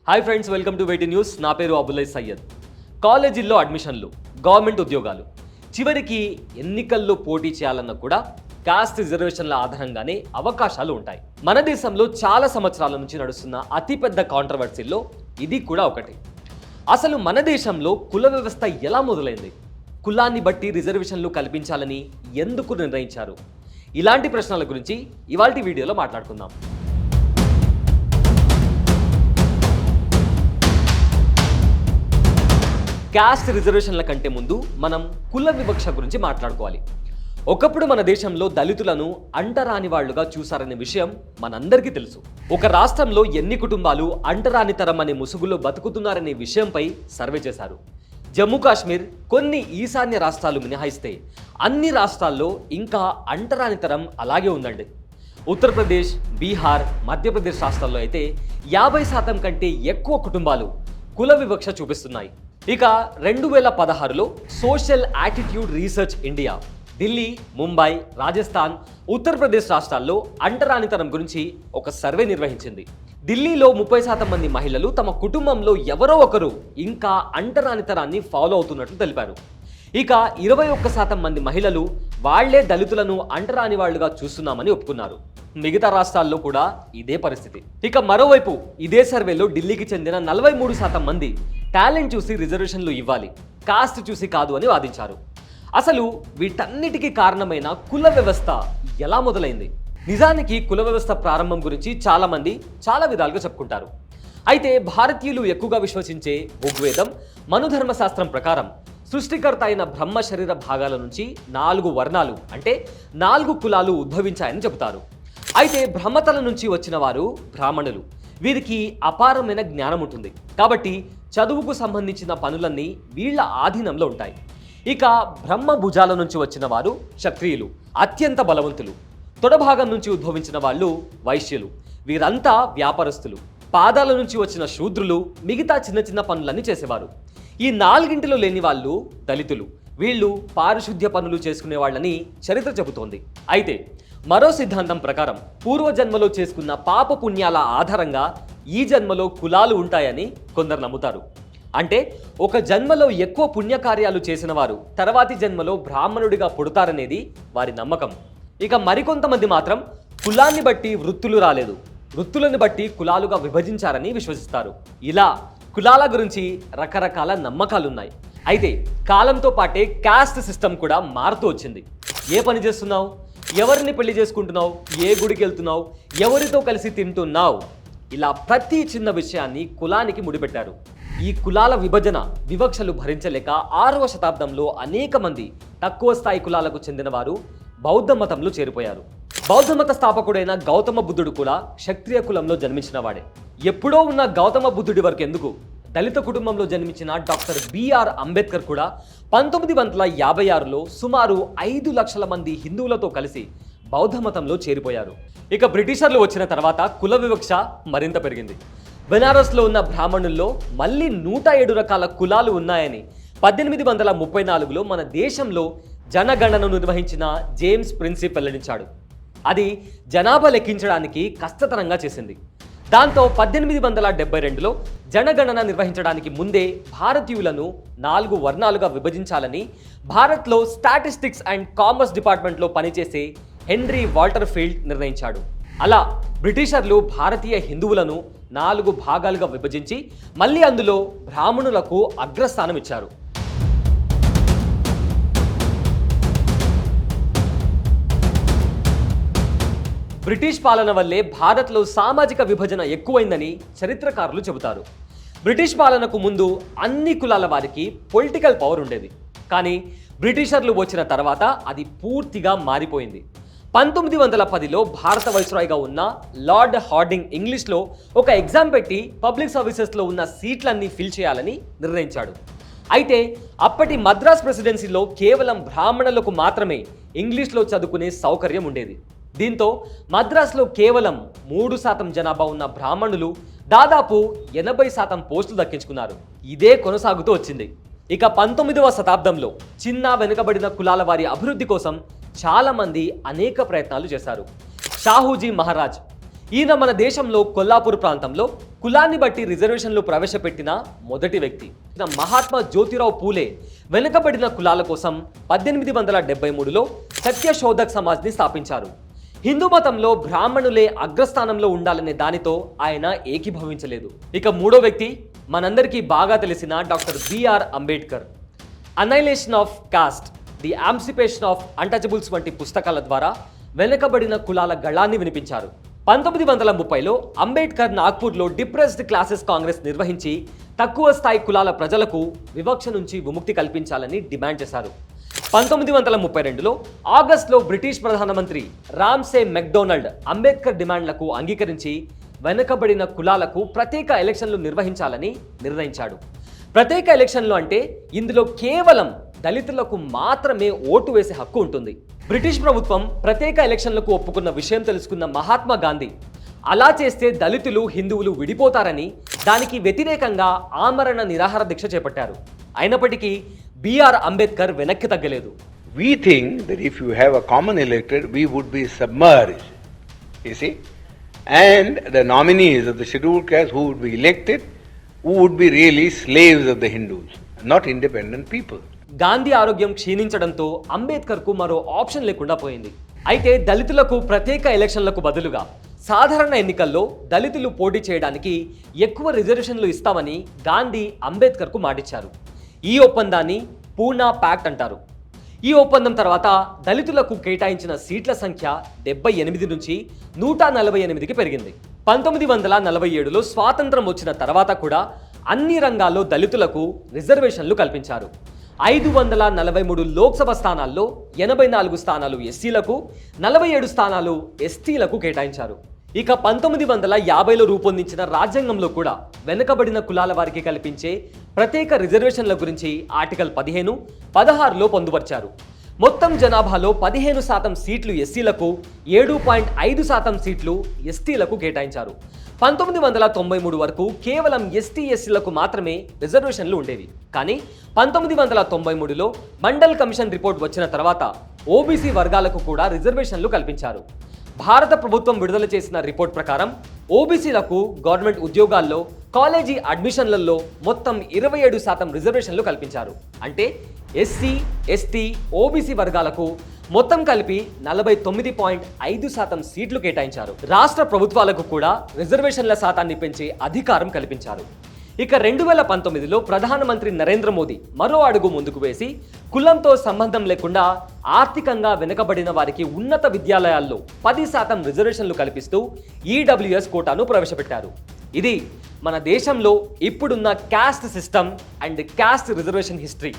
Hi friends, welcome to వేటి news. నా పేరు అబుల్లై సయ్యద్. కాలేజీల్లో అడ్మిషన్లు, గవర్నమెంట్ ఉద్యోగాలు, చివరికి ఎన్నికల్లో పోటీ చేయాలన్నా కూడా కాస్ట్ రిజర్వేషన్ల ఆధారంగానే అవకాశాలు ఉంటాయి. మన దేశంలో చాలా సంవత్సరాల నుంచి నడుస్తున్న అతిపెద్ద కాంట్రవర్సీల్లో ఇది కూడా ఒకటి. అసలు మన దేశంలో కుల వ్యవస్థ ఎలా మొదలైంది? కులాన్ని బట్టి రిజర్వేషన్లు కల్పించాలని ఎందుకు నిర్ణయించారు? ఇలాంటి ప్రశ్నల గురించి ఇవాల్టి వీడియోలో మాట్లాడుకుందాం. కాస్ట్ రిజర్వేషన్ల కంటే ముందు మనం కుల వివక్ష గురించి మాట్లాడుకోవాలి. ఒకప్పుడు మన దేశంలో దళితులను అంటరాని వాళ్లుగా చూశారనే విషయం మనందరికీ తెలుసు. ఒక రాష్ట్రంలో ఎన్ని కుటుంబాలు అంటరానితరం అనే ముసుగులో బతుకుతున్నారనే విషయంపై సర్వే చేశారు. జమ్మూ కాశ్మీర్, కొన్ని ఈశాన్య రాష్ట్రాలు మినహాయిస్తే అన్ని రాష్ట్రాల్లో ఇంకా అంటరానితరం అలాగే ఉందండి. ఉత్తరప్రదేశ్, బీహార్, మధ్యప్రదేశ్ రాష్ట్రాల్లో అయితే 50% కంటే ఎక్కువ కుటుంబాలు కుల వివక్ష చూపిస్తున్నాయి. ఇక 2016లో social attitude research India Delhi, Mumbai, Rajasthan, Uttar Pradesh రాష్ట్రాల్లో అంటరానితనం గురించి ఒక సర్వే నిర్వహించింది. ఢిల్లీలో 30% మంది మహిళలు తమ కుటుంబంలో ఎవరో ఒకరు ఇంకా అంటరానితనాన్ని ఫాలో అవుతున్నట్లు తెలిపారు. ఇక 21% మంది మహిళలు వాళ్లే దళితులను అంటరాని వాళ్లుగా చూస్తున్నామని ఒప్పుకున్నారు. మిగతా రాష్ట్రాల్లో కూడా ఇదే పరిస్థితి. ఇక మరోవైపు ఇదే సర్వేలో ఢిల్లీకి చెందిన 43% మంది టాలెంట్ చూసి రిజర్వేషన్లు ఇవ్వాలి, కాస్ట్ చూసి కాదు అని వాదించారు. అసలు వీటన్నిటికీ కారణమైన కుల వ్యవస్థ ఎలా మొదలైంది? నిజానికి కుల వ్యవస్థ ప్రారంభం గురించి చాలా మంది చాలా విధాలుగా చెప్పుకుంటారు. అయితే భారతీయులు ఎక్కువగా విశ్వసించే ఋగ్వేదం, మనుధర్మ శాస్త్రం ప్రకారం సృష్టికర్త అయిన బ్రహ్మ శరీర భాగాల నుంచి 4 వర్ణాలు అంటే 4 కులాలు ఉద్భవించాయని చెబుతారు. అయితే బ్రహ్మతల నుంచి వచ్చిన వారు బ్రాహ్మణులు. వీరికి అపారమైన జ్ఞానం ఉంటుంది కాబట్టి చదువుకు సంబంధించిన పనులన్నీ వీళ్ల ఆధీనంలో ఉంటాయి. ఇక బ్రహ్మ భుజాల నుంచి వచ్చిన వారు క్షత్రియులు, అత్యంత బలవంతులు. తొడభాగం నుంచి ఉద్భవించిన వాళ్ళు వైశ్యులు, వీరంతా వ్యాపారస్తులు. పాదాల నుంచి వచ్చిన శూద్రులు మిగతా చిన్న చిన్న పనులన్నీ చేసేవారు. ఈ 4గింటిలో లేని వాళ్ళు దళితులు. వీళ్ళు పారిశుద్ధ్య పనులు చేసుకునే వాళ్ళని చరిత్ర చెబుతోంది. అయితే మరో సిద్ధాంతం ప్రకారం పూర్వజన్మలో చేసుకున్న పాప పుణ్యాల ఆధారంగా ఈ జన్మలో కులాలు ఉంటాయని కొందరు నమ్ముతారు. అంటే ఒక జన్మలో ఎక్కువ పుణ్యకార్యాలు చేసిన వారు తర్వాతి జన్మలో బ్రాహ్మణుడిగా పుడతారనేది వారి నమ్మకం. ఇక మరికొంతమంది మాత్రం కులాన్ని బట్టి వృత్తులు రాలేదు, వృత్తులను బట్టి కులాలుగా విభజించారని విశ్వసిస్తారు. ఇలా కులాల గురించి రకరకాల నమ్మకాలున్నాయి. అయితే కాలంతో పాటే కాస్ట్ సిస్టమ్ కూడా మారుతూ వచ్చింది. ఏ పని చేస్తున్నావు, ఎవరిని పెళ్లి చేసుకుంటున్నావు, ఏ గుడికి వెళ్తున్నావు, ఎవరితో కలిసి తింటున్నావు, ఇలా ప్రతి చిన్న విషయాన్ని కులానికి ముడిపెట్టారు. ఈ కులాల విభజన, వివక్షలు భరించలేక 6వ శతాబ్దంలో అనేక మంది తక్కువ స్థాయి కులాలకు చెందిన వారు బౌద్ధ మతంలో చేరిపోయారు. బౌద్ధ మత స్థాపకుడైన గౌతమ బుద్ధుడు కూడా క్షత్రియ కులంలో జన్మించిన వాడే. ఎప్పుడో ఉన్న గౌతమ బుద్ధుడి వరకు ఎందుకు, దళిత కుటుంబంలో జన్మించిన డాక్టర్ బిఆర్ అంబేద్కర్ కూడా 1956లో సుమారు 5 లక్షల మంది హిందువులతో కలిసి బౌద్ధ మతంలో చేరిపోయారు. ఇక బ్రిటిషర్లు వచ్చిన తర్వాత కుల వివక్ష మరింత పెరిగింది. బెనారస్లో ఉన్న బ్రాహ్మణుల్లో మళ్ళీ 107 రకాల కులాలు ఉన్నాయని 1834లో మన దేశంలో జనగణనను నిర్వహించిన జేమ్స్ ప్రిన్సిప్ వెల్లడించాడు. అది జనాభా లెక్కించడానికి కష్టతరంగా చేసింది. దాంతో 1872లో జనగణన నిర్వహించడానికి ముందే భారతీయులను 4 వర్ణాలుగా విభజించాలని భారత్లో స్టాటిస్టిక్స్ అండ్ కామర్స్ డిపార్ట్మెంట్లో పనిచేసే హెన్రీ వాల్టర్ ఫీల్డ్ నిర్ణయించాడు. అలా బ్రిటిషర్లు భారతీయ హిందువులను 4 భాగాలుగా విభజించి మళ్ళీ అందులో బ్రాహ్మణులకు అగ్రస్థానం ఇచ్చారు. బ్రిటిష్ పాలన వల్లే భారత్లో సామాజిక విభజన ఎక్కువైందని చరిత్రకారులు చెబుతారు. బ్రిటిష్ పాలనకు ముందు అన్ని కులాల వారికి పొలిటికల్ పవర్ ఉండేది. కానీ బ్రిటిషర్లు వచ్చిన తర్వాత అది పూర్తిగా మారిపోయింది. 1910లో భారత వైస్రాయ్గా ఉన్న లార్డ్ హార్డింగ్ ఇంగ్లీష్లో ఒక ఎగ్జామ్ పెట్టి పబ్లిక్ సర్వీసెస్లో ఉన్న సీట్లన్నీ ఫిల్ చేయాలని నిర్ణయించాడు. అయితే అప్పటి మద్రాస్ ప్రెసిడెన్సీలో కేవలం బ్రాహ్మణులకు మాత్రమే ఇంగ్లీష్లో చదువుకునే సౌకర్యం ఉండేది. దీంతో మద్రాసులో కేవలం 3% జనాభా ఉన్న బ్రాహ్మణులు దాదాపు 80% పోస్టులు దక్కించుకున్నారు. ఇదే కొనసాగుతూ వచ్చింది. ఇక 19వ శతాబ్దంలో చిన్న వెనుకబడిన కులాల వారి అభివృద్ధి కోసం చాలా మంది అనేక ప్రయత్నాలు చేశారు. షాహూజీ మహారాజ్ ఈయన మన దేశంలో కొల్లాపూర్ ప్రాంతంలో కులాన్ని బట్టి రిజర్వేషన్లు ప్రవేశపెట్టిన మొదటి వ్యక్తి. మహాత్మా జ్యోతిరావు పూలే వెనుకబడిన కులాల కోసం 1873లో సత్యశోధక్ సమాజ్ని స్థాపించారు. హిందూ మతంలో బ్రాహ్మణులే అగ్రస్థానంలో ఉండాలనే దానితో ఆయన ఏకీభవించలేదు. ఇక మూడో వ్యక్తి మనందరికీ బాగా తెలిసిన doctor BR Ambedkar. Annihilation of caste, the emancipation of untouchables వంటి పుస్తకాల ద్వారా వెనుకబడిన కులాల గళాన్ని వినిపించారు. 1930లో అంబేద్కర్ నాగ్పూర్లో డిప్రెస్డ్ క్లాసెస్ కాంగ్రెస్ నిర్వహించి తక్కువ స్థాయి కులాల ప్రజలకు వివక్ష నుంచి విముక్తి కల్పించాలని డిమాండ్ చేశారు. 1932లో ఆగస్టులో బ్రిటిష్ ప్రధానమంత్రి రామ్సే మెక్డొనాల్డ్ అంబేద్కర్ డిమాండ్లకు అంగీకరించి వెనుకబడిన కులాలకు ప్రత్యేక ఎలక్షన్లు నిర్వహించాలని నిర్ణయించాడు. ప్రత్యేక ఎలక్షన్లు అంటే ఇందులో కేవలం దళితులకు మాత్రమే ఓటు వేసే హక్కు ఉంటుంది. బ్రిటిష్ ప్రభుత్వం ప్రత్యేక ఎలక్షన్లకు ఒప్పుకున్న విషయం తెలుసుకున్న మహాత్మా గాంధీ అలా చేస్తే దళితులు హిందువులు విడిపోతారని దానికి వ్యతిరేకంగా ఆమరణ నిరాహార దీక్ష చేపట్టారు. అయినప్పటికీ బిఆర్ అంబేద్కర్ వెనక్కి తగ్గలేదు. We think that if you have a common electorate, we would be submerged, you see, and the nominees of the scheduled caste who would be elected, who would be really slaves of the Hindus, not independent people. Gandhi ఆరోగ్యం క్షీణించడంతో అంబేద్కర్కు మరో option లేకుండా పోయింది. అయితే దళితులకు ప్రత్యేక ఎలక్షన్లకు బదులుగా సాధారణ ఎన్నికల్లో దళితులు పోటీ చేయడానికి ఎక్కువ రిజర్వేషన్లు ఇస్తామని గాంధీ అంబేద్కర్కు మాటిచ్చారు. ఈ ఒప్పందాన్ని పూనా ప్యాక్ట్ అంటారు. ఈ ఒప్పందం తర్వాత దళితులకు కేటాయించిన సీట్ల సంఖ్య 78 నుంచి 148కి పెరిగింది. 1947లో స్వాతంత్రం వచ్చిన తర్వాత కూడా అన్ని రంగాల్లో దళితులకు రిజర్వేషన్లు కల్పించారు. 543 లోక్సభ స్థానాల్లో 84 స్థానాలు ఎస్సీలకు, 47 స్థానాలు ఎస్టీలకు కేటాయించారు. ఇక 1950లో రూపొందించిన రాజ్యాంగంలో కూడా వెనుకబడిన కులాల వారికి కల్పించే ప్రత్యేక రిజర్వేషన్ల గురించి ఆర్టికల్ 15, 16లో పొందుపరిచారు. మొత్తం జనాభాలో 15% సీట్లు ఎస్సీలకు, 7.5% సీట్లు ఎస్టీలకు కేటాయించారు. 1993 వరకు కేవలం ఎస్సీలకు మాత్రమే రిజర్వేషన్లు ఉండేవి. కానీ 1993లో మండల్ కమిషన్ రిపోర్ట్ వచ్చిన తర్వాత ఓబీసీ వర్గాలకు కూడా రిజర్వేషన్లు కల్పించారు. భారత ప్రభుత్వం విడుదల చేసిన రిపోర్ట్ ప్రకారం ఓబీసీలకు గవర్నమెంట్ ఉద్యోగాల్లో, కాలేజీ అడ్మిషన్లలో మొత్తం 27% రిజర్వేషన్లు కల్పించారు. అంటే ఎస్సీ, ఎస్టీ, ఓబీసీ వర్గాలకు మొత్తం కలిపి 49.5% సీట్లు కేటాయించారు. రాష్ట్ర ప్రభుత్వాలకు కూడా రిజర్వేషన్ల శాతాన్ని పెంచే అధికారం కల్పించారు. ఇక 2019లో ప్రధానమంత్రి నరేంద్ర మోదీ మరో అడుగు ముందుకు వేసి కులంతో సంబంధం లేకుండా ఆర్థికంగా వెనుకబడిన వారికి ఉన్నత విద్యాలయాల్లో 10% రిజర్వేషన్లు కల్పిస్తూ ఈడబ్ల్యూఎస్ కోటాను ప్రవేశపెట్టారు. ఇది మన దేశంలో ఇప్పుడున్న caste system and caste reservation history.